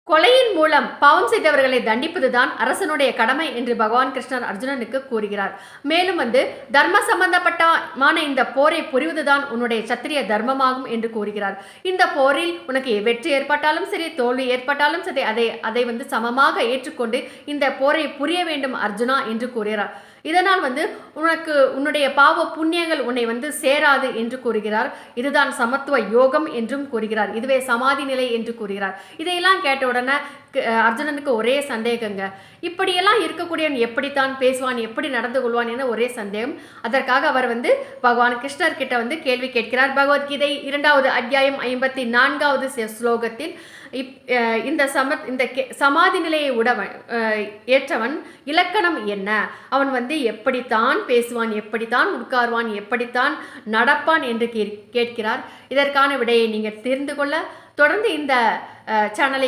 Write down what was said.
கொலையின் மூலம் பாவம் செய்தவர்களை தண்டிப்பதுதான் அரசனுடைய கடமை என்று பகவான் கிருஷ்ணர் அர்ஜுனனுக்கு கூறுகிறார். மேலும் தர்ம சம்பந்தப்பட்டமான இந்த போரை புரிவதுதான் உன்னுடைய சத்திரிய தர்மமாகும் என்று கூறுகிறார். இந்த போரில் உனக்கு வெற்றி ஏற்பட்டாலும் சரி, தோல்வி ஏற்பட்டாலும் சரி, அதை சமமாக ஏற்றுக்கொண்டு இந்த போரை புரிய வேண்டும் அர்ஜுனா என்று கூறுகிறார். இதனால் உனக்கு உன்னுடைய பாவ புண்ணியங்கள் உன்னை சேராது என்று கூறுகிறார். இதுதான் சமத்துவ யோகம் என்றும் கூறுகிறார். இதுவே சமாதி நிலை என்று கூறுகிறார். இதையெல்லாம் கேட்ட உடனே அர்ஜுனனுக்கு ஒரே சந்தேகங்க. இப்படியெல்லாம் இருக்கக்கூடியவன் எப்படித்தான் பேசுவான், எப்படி நடந்து கொள்வான் என ஒரே சந்தேகம். அதற்காக அவர் பகவான் கிருஷ்ணர் கிட்ட கேள்வி கேட்கிறார். பகவத்கீதை 2வது அத்தியாயம் 54வது ஸ்லோகத்தில் இந்த சமாதி நிலையை ஏற்றவன் இலக்கணம் என்ன, அவன் எப்படித்தான் பேசுவான், எப்படித்தான் உட்கார்வான், எப்படித்தான் நடப்பான் என்று கேட்கிறார். இதற்கான விடையை நீங்கள் தெரிந்து கொள்ள தொடர்ந்து இந்த சேனலை